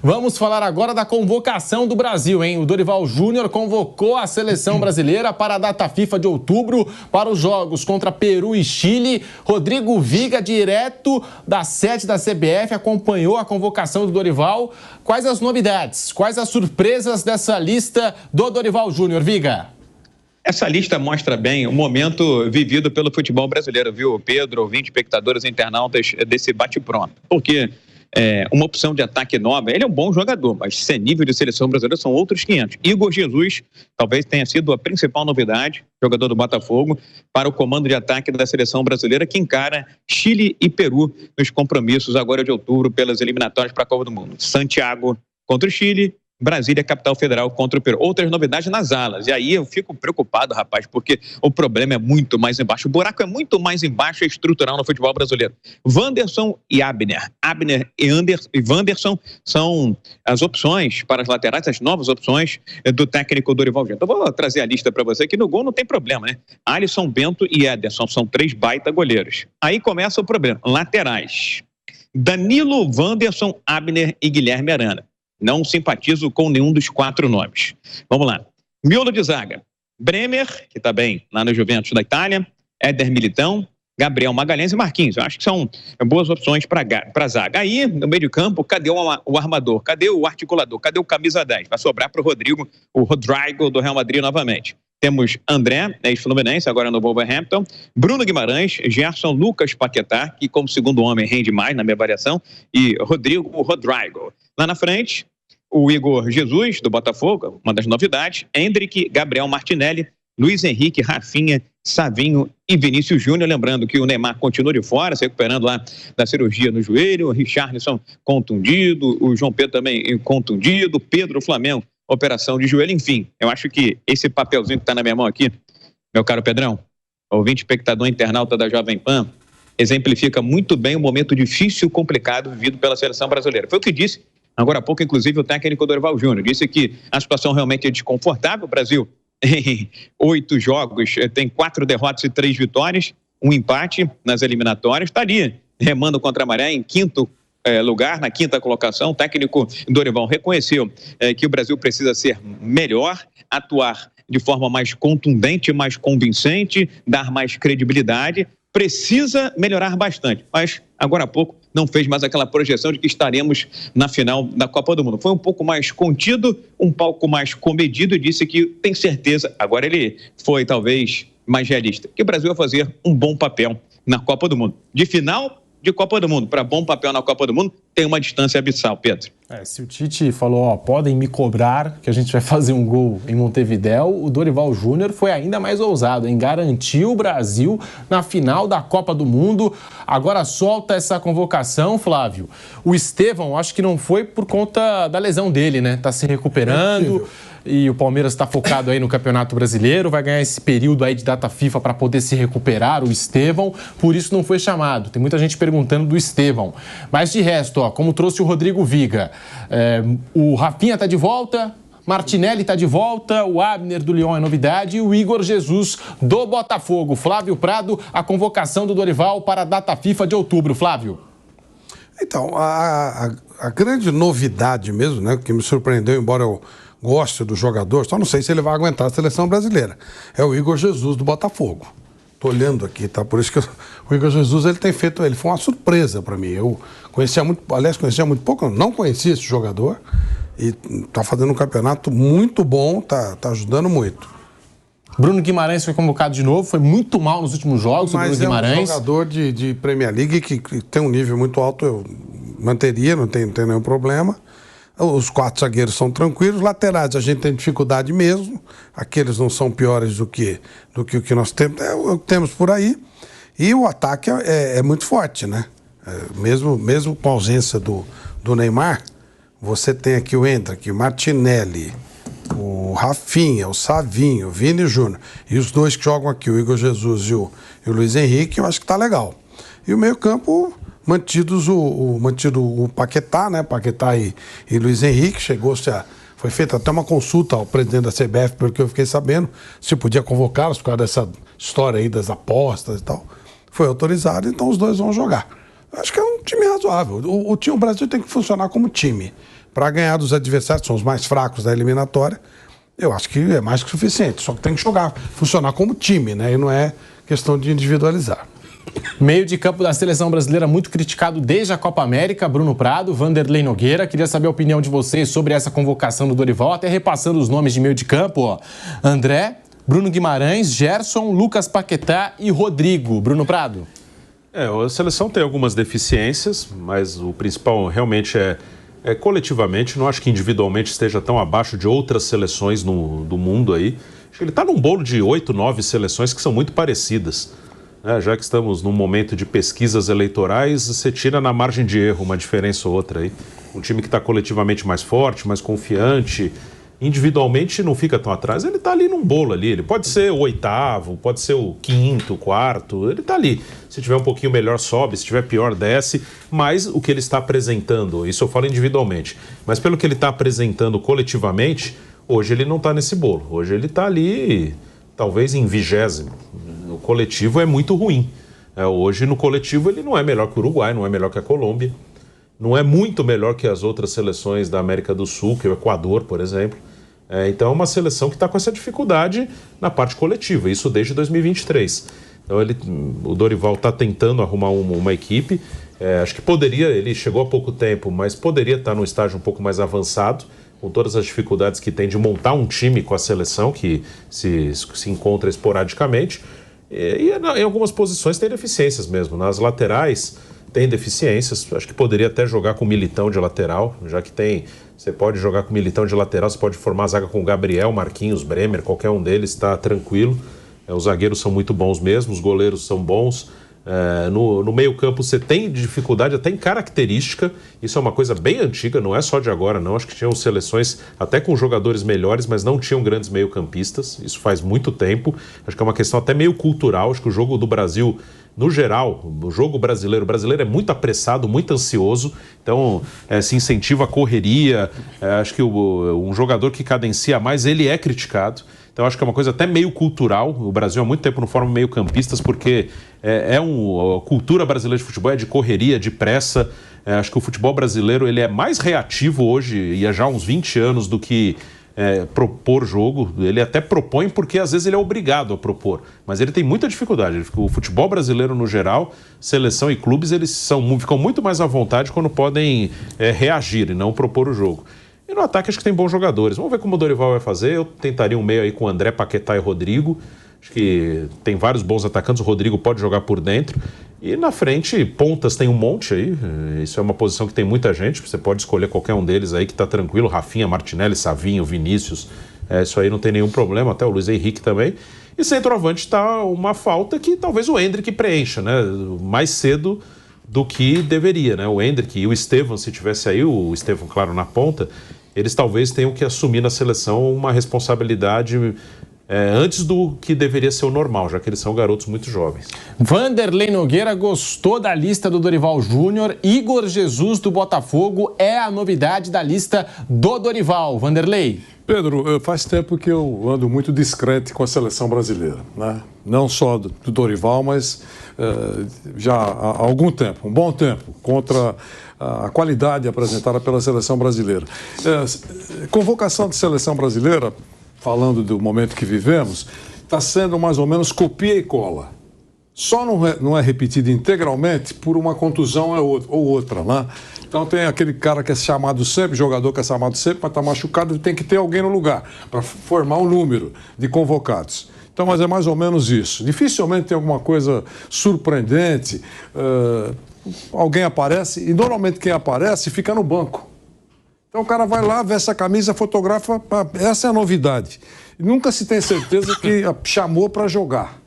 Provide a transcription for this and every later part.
Vamos falar agora da convocação do Brasil, hein? O Dorival Júnior convocou a seleção brasileira para a data FIFA de outubro para os jogos contra Peru e Chile. Rodrigo Viga, direto da sede da CBF, acompanhou a convocação do Dorival. Quais as novidades? Quais as surpresas dessa lista do Dorival Júnior, Viga? Essa lista mostra bem o momento vivido pelo futebol brasileiro, viu, Pedro, ouvintes, espectadores, internautas desse bate-pronto. Porque uma opção de ataque nova, ele é um bom jogador, mas sem nível de seleção brasileira são outros 500. Igor Jesus talvez tenha sido a principal novidade, jogador do Botafogo, para o comando de ataque da seleção brasileira, que encara Chile e Peru nos compromissos agora de outubro pelas eliminatórias para a Copa do Mundo. Santiago contra o Chile, Brasília, capital federal, contra o Peru. Outras novidades nas alas. E aí eu fico preocupado, rapaz, porque o problema é muito mais embaixo. O buraco é muito mais embaixo e estrutural no futebol brasileiro. Wanderson e Abner. Abner e Wanderson são as opções para as laterais, as novas opções do técnico Dorival Júnior. Então vou trazer a lista para você, que no gol não tem problema, né? Alisson, Bento e Ederson são 3 baita goleiros. Aí começa o problema. Laterais. Danilo, Wanderson, Abner e Guilherme Arana. Não simpatizo com nenhum dos 4 nomes. Vamos lá. Miolo de zaga. Bremer, que está bem lá no Juventus da Itália. Éder Militão, Gabriel Magalhães e Marquinhos. Eu acho que são boas opções para a zaga. Aí, no meio de campo, cadê o armador? Cadê o articulador? Cadê o camisa 10? Vai sobrar para o Rodrigo do Real Madrid novamente. Temos André, ex-Fluminense, agora no Wolverhampton. Bruno Guimarães, Gerson, Lucas Paquetá, que como segundo homem rende mais na minha variação. E Rodrigo. Lá na frente, o Igor Jesus, do Botafogo, uma das novidades. Hendrick, Gabriel Martinelli, Luiz Henrique, Rafinha, Savinho e Vinícius Júnior. Lembrando que o Neymar continua de fora, se recuperando lá da cirurgia no joelho. O Richarlison contundido, o João Pedro também contundido. Pedro, Flamengo, operação de joelho. Enfim, eu acho que esse papelzinho que está na minha mão aqui, meu caro Pedrão, ouvinte, espectador, internauta da Jovem Pan, exemplifica muito bem o momento difícil e complicado vivido pela seleção brasileira. Foi o que disse agora há pouco, inclusive, o técnico Dorival Júnior. Disse que a situação realmente é desconfortável. O Brasil, em 8 jogos, tem 4 derrotas e 3 vitórias, um empate nas eliminatórias. Está ali, remando contra a maré, em 5º lugar, na 5ª colocação. O técnico Dorival reconheceu que o Brasil precisa ser melhor, atuar de forma mais contundente, mais convincente, dar mais credibilidade. Precisa melhorar bastante, mas agora há pouco não fez mais aquela projeção de que estaremos na final da Copa do Mundo. Foi um pouco mais contido, um pouco mais comedido e disse que tem certeza, agora ele foi talvez mais realista, que o Brasil vai fazer um bom papel na Copa do Mundo. De final de Copa do Mundo para bom papel na Copa do Mundo, tem uma distância abissal, Pedro. Se o Tite falou, podem me cobrar que a gente vai fazer um gol em Montevidéu, o Dorival Júnior foi ainda mais ousado, hein? Garantiu o Brasil na final da Copa do Mundo. Agora solta essa convocação, Flávio. O Estevão, acho que não foi por conta da lesão dele, né? Tá se recuperando. E o Palmeiras está focado aí no Campeonato Brasileiro, vai ganhar esse período aí de data FIFA para poder se recuperar, o Estevão, por isso não foi chamado. Tem muita gente perguntando do Estevão. Mas de resto, como trouxe o Rodrigo Viga, o Rafinha está de volta, Martinelli está de volta, o Abner do Lyon é novidade e o Igor Jesus do Botafogo. Flávio Prado, a convocação do Dorival para a data FIFA de outubro. Flávio. Então, a grande novidade mesmo, né, que me surpreendeu, embora eu goste do jogador, só não sei se ele vai aguentar a seleção brasileira, é o Igor Jesus do Botafogo. Tô olhando aqui, tá? Por isso que o Igor Jesus, ele foi uma surpresa para mim. Eu conhecia muito pouco, eu não conhecia esse jogador e tá fazendo um campeonato muito bom, tá ajudando muito. Bruno Guimarães foi convocado de novo, foi muito mal nos últimos jogos. Mas o Bruno Guimarães é um jogador de Premier League que tem um nível muito alto, eu manteria, não tem nenhum problema. Os 4 zagueiros são tranquilos, laterais a gente tem dificuldade mesmo, aqueles não são piores do que o que nós temos, o que temos por aí. E o ataque é muito forte, né? Mesmo com a ausência do Neymar, você tem aqui o Hendrick, o Martinelli, o Rafinha, o Savinho, o Vini Júnior. E os 2 que jogam aqui, o Igor Jesus e o Luiz Henrique, eu acho que tá legal. E o meio-campo, mantido o Paquetá, né? Paquetá e Luiz Henrique, foi feita até uma consulta ao presidente da CBF, pelo que eu fiquei sabendo, se podia convocá-los por causa dessa história aí das apostas e tal. Foi autorizado, então os 2 vão jogar. Acho que é um time razoável. O Brasil tem que funcionar como time. para ganhar dos adversários, são os mais fracos da eliminatória, eu acho que é mais que suficiente. Só que tem que jogar, funcionar como time, né? E não é questão de individualizar. Meio de campo da seleção brasileira muito criticado desde a Copa América, Bruno Prado, Vanderlei Nogueira. Queria saber a opinião de vocês sobre essa convocação do Dorival, até repassando os nomes de meio de campo, ó. André, Bruno Guimarães, Gerson, Lucas Paquetá e Rodrigo. Bruno Prado. A seleção tem algumas deficiências, mas o principal realmente é coletivamente. Não acho que individualmente esteja tão abaixo de outras seleções do mundo aí. Acho que ele está num bolo de 8, 9 seleções que são muito parecidas. Já que estamos num momento de pesquisas eleitorais, você tira na margem de erro uma diferença ou outra aí. Um time que está coletivamente mais forte, mais confiante, individualmente não fica tão atrás. Ele está ali num bolo ali. Ele pode ser o 8º, pode ser o 5º, 4º. Ele está ali. Se tiver um pouquinho melhor, sobe. Se tiver pior, desce. Mas o que ele está apresentando, isso eu falo individualmente, mas pelo que ele está apresentando coletivamente, hoje ele não está nesse bolo. Hoje ele está ali, talvez em 20º. O coletivo é muito ruim. Hoje, no coletivo, ele não é melhor que o Uruguai, não é melhor que a Colômbia, não é muito melhor que as outras seleções da América do Sul, que é o Equador, por exemplo. Então, é uma seleção que está com essa dificuldade na parte coletiva, isso desde 2023. Então, o Dorival está tentando arrumar uma equipe. Acho que poderia, ele chegou há pouco tempo, mas poderia estar num estágio um pouco mais avançado, com todas as dificuldades que tem de montar um time com a seleção, que se encontra esporadicamente. E em algumas posições tem deficiências mesmo. Nas laterais tem deficiências. Acho que poderia até jogar com o Militão de lateral, já que você pode jogar com o Militão de lateral, você pode formar a zaga com o Gabriel, Marquinhos, Bremer, qualquer um deles está tranquilo. Os zagueiros são muito bons mesmo, os goleiros são bons. No meio campo você tem dificuldade até em característica. Isso é uma coisa bem antiga, não é só de agora não. Acho que tinham seleções até com jogadores melhores, mas não tinham grandes meio campistas. Isso faz muito tempo. Acho que é uma questão até meio cultural. Acho que o jogo do Brasil, no geral, o jogo brasileiro é muito apressado, muito ansioso. Então se incentiva a correria. Acho que um jogador que cadencia mais, ele é criticado. Então, acho que é uma coisa até meio cultural. O Brasil há muito tempo não forma meio campistas, porque a cultura brasileira de futebol é de correria, de pressa. Acho que o futebol brasileiro ele é mais reativo hoje, e há já uns 20 anos, do que propor jogo. Ele até propõe porque, às vezes, ele é obrigado a propor. Mas ele tem muita dificuldade. O futebol brasileiro, no geral, seleção e clubes, eles ficam muito mais à vontade quando podem reagir e não propor o jogo. E no ataque acho que tem bons jogadores. Vamos ver como o Dorival vai fazer. Eu tentaria um meio aí com André, Paquetá e Rodrigo. Acho que tem vários bons atacantes. O Rodrigo pode jogar por dentro. E na frente, pontas tem um monte aí. Isso é uma posição que tem muita gente. Você pode escolher qualquer um deles aí que tá tranquilo. Rafinha, Martinelli, Savinho, Vinícius. Isso aí não tem nenhum problema. Até o Luiz Henrique também. E centroavante tá uma falta que talvez o Endrick preencha, né? Mais cedo do que deveria, né? O Endrick e o Estevão, se tivesse aí, o Estevão, claro, na ponta, eles talvez tenham que assumir na seleção uma responsabilidade antes do que deveria ser o normal, já que eles são garotos muito jovens. Vanderlei Nogueira gostou da lista do Dorival Júnior. Igor Jesus, do Botafogo, é a novidade da lista do Dorival. Vanderlei. Pedro, faz tempo que eu ando muito discreto com a seleção brasileira, né? Não só do Dorival, mas já há algum tempo, um bom tempo, contra a qualidade apresentada pela seleção brasileira. Convocação de seleção brasileira, falando do momento que vivemos, está sendo mais ou menos copia e cola. Só não é repetido integralmente por uma contusão ou outra, né? Então tem aquele cara que é chamado sempre, jogador que é chamado sempre, mas está machucado, tem que ter alguém no lugar para formar um número de convocados. Então, mas é mais ou menos isso. Dificilmente tem alguma coisa surpreendente. Alguém aparece, e normalmente quem aparece fica no banco. Então o cara vai lá, veste a camisa, fotografa, essa é a novidade. E nunca se tem certeza que chamou para jogar.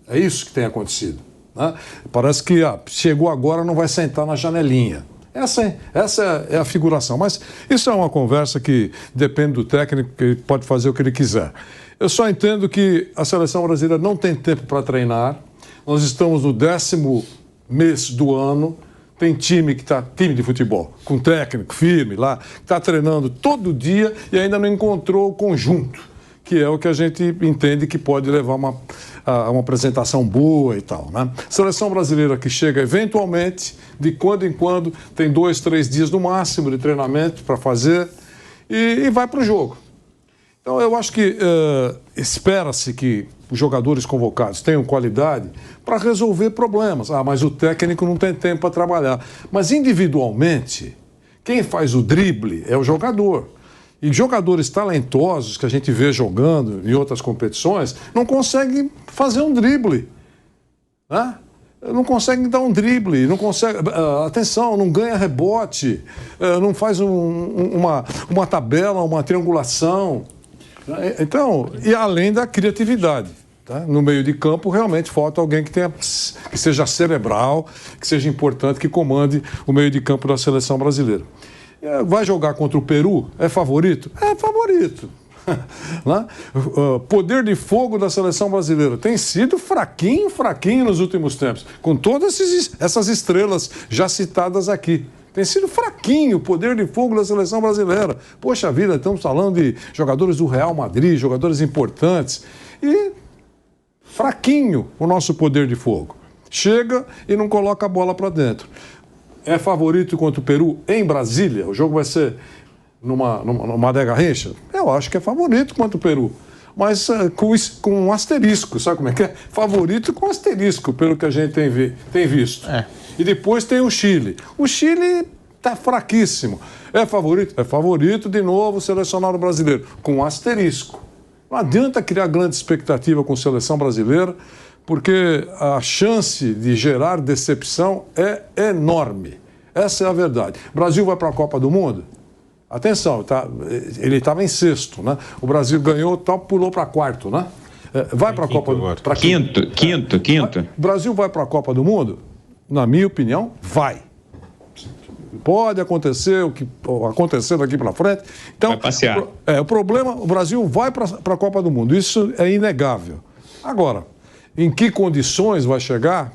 É isso que tem acontecido, né? Parece que chegou agora, não vai sentar na janelinha. Essa é a figuração. Mas isso é uma conversa que depende do técnico, que ele pode fazer o que ele quiser. Eu só entendo que a seleção brasileira não tem tempo para treinar. Nós estamos no 10º mês do ano. Tem time de futebol, com técnico firme lá, que está treinando todo dia e ainda não encontrou o conjunto, que é o que a gente entende que pode levar a uma apresentação boa e tal, né? Seleção brasileira que chega eventualmente, de quando em quando, tem 2, 3 dias no máximo de treinamento para fazer e vai para o jogo. Então, eu acho que espera-se que os jogadores convocados tenham qualidade para resolver problemas. Mas o técnico não tem tempo para trabalhar. Mas, individualmente, quem faz o drible é o jogador. E jogadores talentosos que a gente vê jogando em outras competições não conseguem fazer um drible, né? Não conseguem dar um drible, não consegue, atenção, não ganha rebote, não faz uma tabela, uma triangulação. Então, e além da criatividade, tá? No meio de campo realmente falta alguém que seja cerebral, que seja importante, que comande o meio de campo da seleção brasileira. Vai jogar contra o Peru? É favorito? É favorito. Né? Poder de fogo da seleção brasileira tem sido fraquinho nos últimos tempos, com todas essas estrelas já citadas aqui. Tem sido fraquinho o poder de fogo da seleção brasileira. Poxa vida, estamos falando de jogadores do Real Madrid, jogadores importantes. E fraquinho o nosso poder de fogo. Chega e não coloca a bola para dentro. É favorito contra o Peru em Brasília? O jogo vai ser numa Garrincha? Eu acho que é favorito contra o Peru. Mas com um asterisco, sabe como é que é? Favorito com asterisco, pelo que a gente tem visto. E depois tem o Chile. O Chile está fraquíssimo. É favorito? É favorito de novo o selecionado brasileiro, com asterisco. Não adianta criar grande expectativa com a seleção brasileira, porque a chance de gerar decepção é enorme. Essa é a verdade. O Brasil vai para a Copa do Mundo? Atenção, ele estava em sexto, né? O Brasil ganhou, pulou para quarto, né? Vai para a Copa do Mundo. Quinto. O Brasil vai para a Copa do Mundo? Na minha opinião, vai. Pode acontecer o que acontecer daqui para frente. Então, vai passear. O problema, o Brasil vai para a Copa do Mundo. Isso é inegável. Agora, em que condições vai chegar?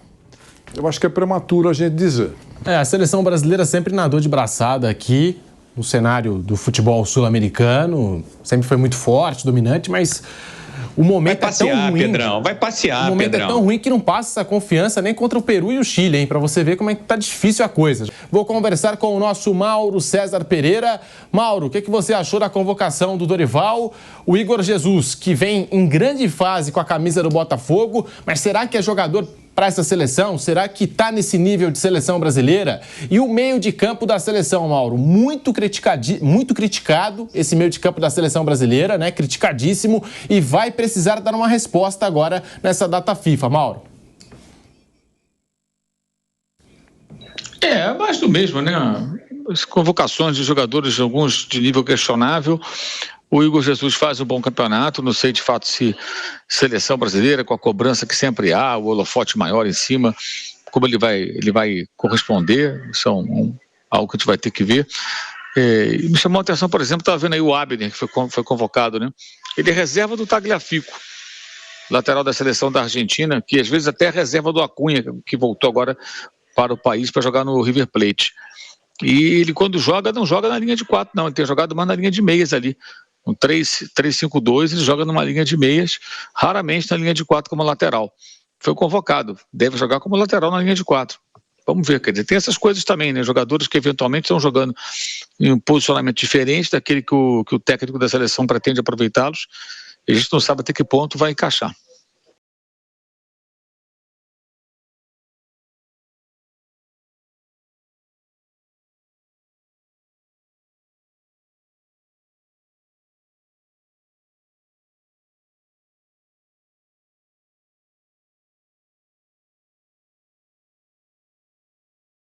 Eu acho que é prematuro a gente dizer. A seleção brasileira sempre nadou de braçada aqui no cenário do futebol sul-americano. Sempre foi muito forte, dominante, mas o momento vai passear, é tão ruim. Pedrão, vai passear, O momento é tão ruim que não passa essa confiança nem contra o Peru e o Chile, hein? Para você ver como é que tá difícil a coisa. Vou conversar com o nosso Mauro César Pereira. Mauro, o que você achou da convocação do Dorival? O Igor Jesus, que vem em grande fase com a camisa do Botafogo, mas será que é jogador para essa seleção? Será que está nesse nível de seleção brasileira? E o meio de campo da seleção, Mauro, muito criticado, esse meio de campo da seleção brasileira, né? Criticadíssimo, e vai precisar dar uma resposta agora nessa data FIFA, Mauro. Mais do mesmo, né? As convocações de jogadores, alguns de nível questionável. O Igor Jesus faz um bom campeonato, não sei de fato se seleção brasileira, com a cobrança que sempre há, o holofote maior em cima, como ele vai corresponder, isso é algo que a gente vai ter que ver. Me chamou a atenção, por exemplo, estava vendo aí o Abner, que foi convocado, né? Ele é reserva do Tagliafico, lateral da seleção da Argentina, que às vezes até é reserva do Acunha, que voltou agora para o país para jogar no River Plate. E ele, quando joga, não joga na linha de 4, não, ele tem jogado mais na linha de meias ali. Um 3-5-2, ele joga numa linha de meias, raramente na linha de 4 como lateral. Foi convocado, deve jogar como lateral na linha de 4. Vamos ver, quer dizer, tem essas coisas também, né? Jogadores que eventualmente estão jogando em um posicionamento diferente daquele que o técnico da seleção pretende aproveitá-los, e a gente não sabe até que ponto vai encaixar.